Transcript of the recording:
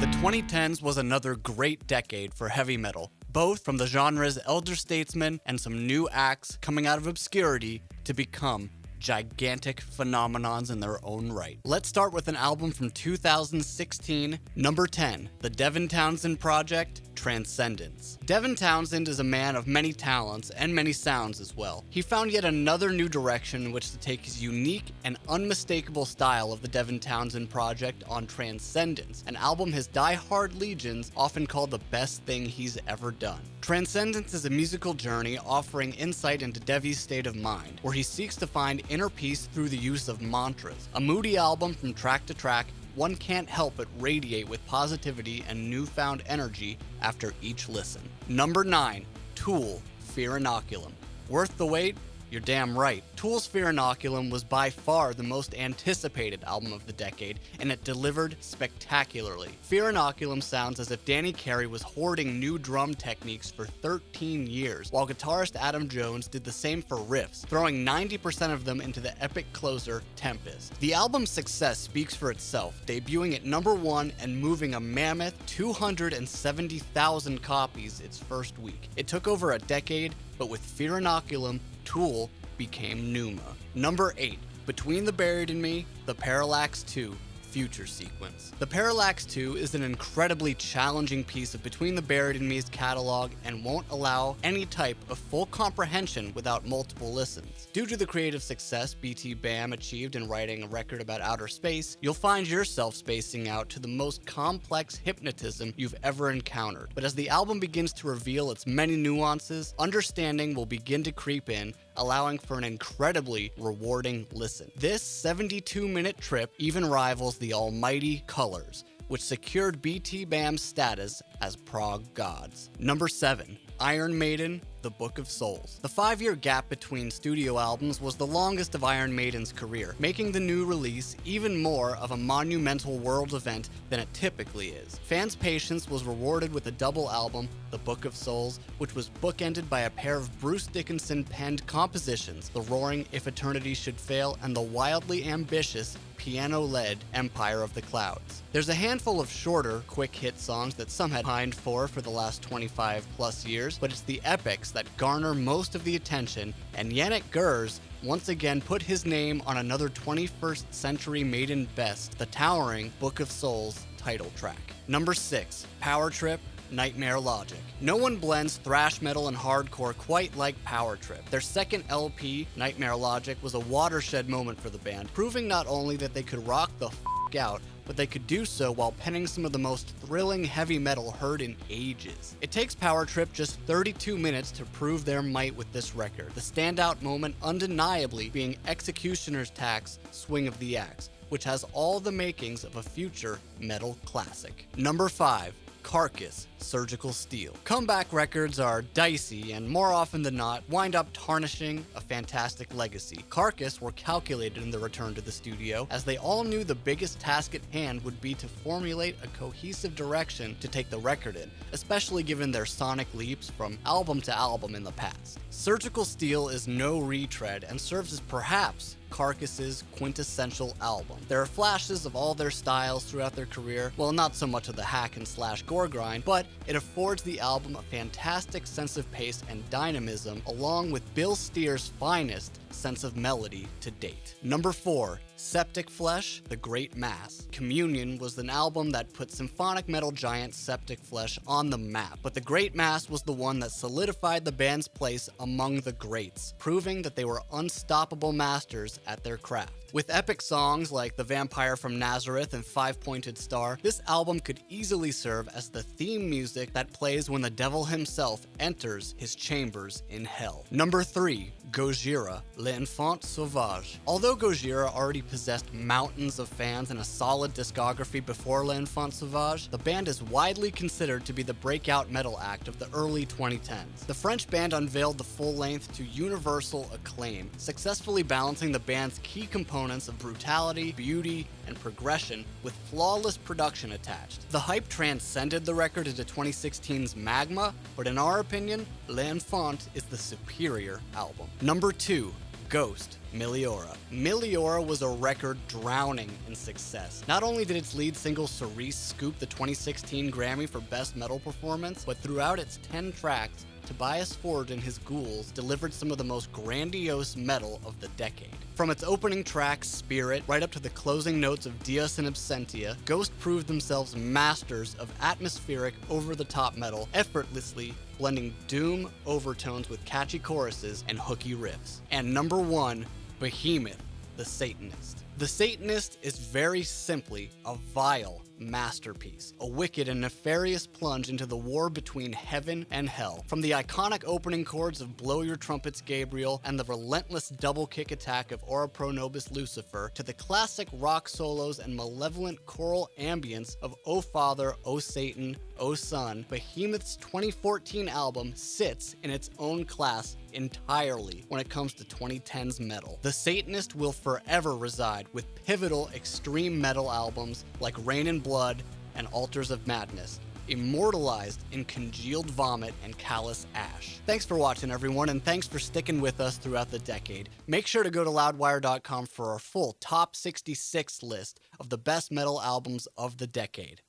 The 2010s was another great decade for heavy metal, both from the genre's elder statesmen and some new acts coming out of obscurity to become gigantic phenomenons in their own right. Let's start with an album from 2016, number 10, the Devin Townsend Project, Transcendence. Devin Townsend is a man of many talents and many sounds as well. He found yet another new direction in which to take his unique and unmistakable style of the Devin Townsend Project on Transcendence, an album his die-hard legions often call the best thing he's ever done. Transcendence is a musical journey offering insight into Devi's state of mind, where he seeks to find inner peace through the use of mantras. A moody album from track to track, one can't help but radiate with positivity and newfound energy after each listen. Number 9, Tool, Fear Inoculum. Worth the wait? You're damn right. Tool's Fear Inoculum was by far the most anticipated album of the decade, and it delivered spectacularly. Fear Inoculum sounds as if Danny Carey was hoarding new drum techniques for 13 years, while guitarist Adam Jones did the same for riffs, throwing 90% of them into the epic closer, Tempest. The album's success speaks for itself, debuting at number 1 and moving a mammoth 270,000 copies its first week. It took over a decade, but with Fear Inoculum, Tool became Pneuma. Number 8, Between the Buried and Me, The Parallax 2, Future Sequence. The Parallax 2 is an incredibly challenging piece of Between the Buried and Me's catalog and won't allow any type of full comprehension without multiple listens. Due to the creative success BT Bam achieved in writing a record about outer space, you'll find yourself spacing out to the most complex hypnotism you've ever encountered. But as the album begins to reveal its many nuances, understanding will begin to creep in, allowing for an incredibly rewarding listen. This 72-minute trip even rivals the almighty Colors, which secured BT Bam's status as prog gods. Number 7, Iron Maiden, The Book of Souls. The 5-year gap between studio albums was the longest of Iron Maiden's career, making the new release even more of a monumental world event than it typically is. Fans' patience was rewarded with a double album, The Book of Souls, which was bookended by a pair of Bruce Dickinson-penned compositions, The Roaring If Eternity Should Fail and the wildly ambitious piano-led Empire of the Clouds. There's a handful of shorter, quick-hit songs that some had pined for the last 25 plus years, but it's the epics that garner most of the attention, and Yannick Gers once again put his name on another 21st century Maiden best, the towering Book of Souls title track. Number 6, Power Trip, Nightmare Logic. No one blends thrash metal and hardcore quite like Power Trip. Their second LP, Nightmare Logic, was a watershed moment for the band, proving not only that they could rock the out, but they could do so while penning some of the most thrilling heavy metal heard in ages. It takes Power Trip just 32 minutes to prove their might with this record, the standout moment undeniably being Executioner's Tax, Swing of the Axe, which has all the makings of a future metal classic. Number 5, Carcass, Surgical Steel. Comeback records are dicey and more often than not wind up tarnishing a fantastic legacy. Carcass were calculated in the return to the studio, as they all knew the biggest task at hand would be to formulate a cohesive direction to take the record in, especially given their sonic leaps from album to album in the past. Surgical Steel is no retread and serves as perhaps Carcass's quintessential album. There are flashes of all their styles throughout their career, well, not so much of the hack and slash gore grind, but it affords the album a fantastic sense of pace and dynamism, along with Bill Steer's finest sense of melody to date. Number 4, Septic Flesh, The Great Mass. Communion was an album that put symphonic metal giant Septic Flesh on the map, but The Great Mass was the one that solidified the band's place among the greats, proving that they were unstoppable masters at their craft. With epic songs like The Vampire from Nazareth and Five-Pointed Star, this album could easily serve as the theme music that plays when the devil himself enters his chambers in hell. Number 3, Gojira, L'Enfant Sauvage. Although Gojira already possessed mountains of fans and a solid discography before L'Enfant Sauvage, the band is widely considered to be the breakout metal act of the early 2010s. The French band unveiled the full length to universal acclaim, successfully balancing the band's key components of brutality, beauty, and progression with flawless production attached. The hype transcended the record into 2016's Magma, but in our opinion, L'Enfant is the superior album. Number 2, Ghost, Meliora. Meliora was a record drowning in success. Not only did its lead single Cerise scoop the 2016 Grammy for Best Metal Performance, but throughout its 10 tracks, Tobias Forge and his Ghouls delivered some of the most grandiose metal of the decade. From its opening track, Spirit, right up to the closing notes of Dios in Absentia, Ghost proved themselves masters of atmospheric, over-the-top metal, effortlessly blending doom overtones with catchy choruses and hooky riffs. And number 1, Behemoth, the Satanist. The Satanist is very simply a vile masterpiece, a wicked and nefarious plunge into the war between heaven and hell. From the iconic opening chords of Blow Your Trumpets, Gabriel, and the relentless double kick attack of Ora Pro Nobis, Lucifer, to the classic rock solos and malevolent choral ambience of O Father, O Satan, O Son, Behemoth's 2014 album sits in its own class entirely when it comes to 2010's metal. The Satanist will forever reside with pivotal extreme metal albums like Rain and Blood and Altars of Madness, immortalized in Congealed Vomit and Callous Ash. Thanks for watching, everyone, and thanks for sticking with us throughout the decade. Make sure to go to loudwire.com for our full top 66 list of the best metal albums of the decade.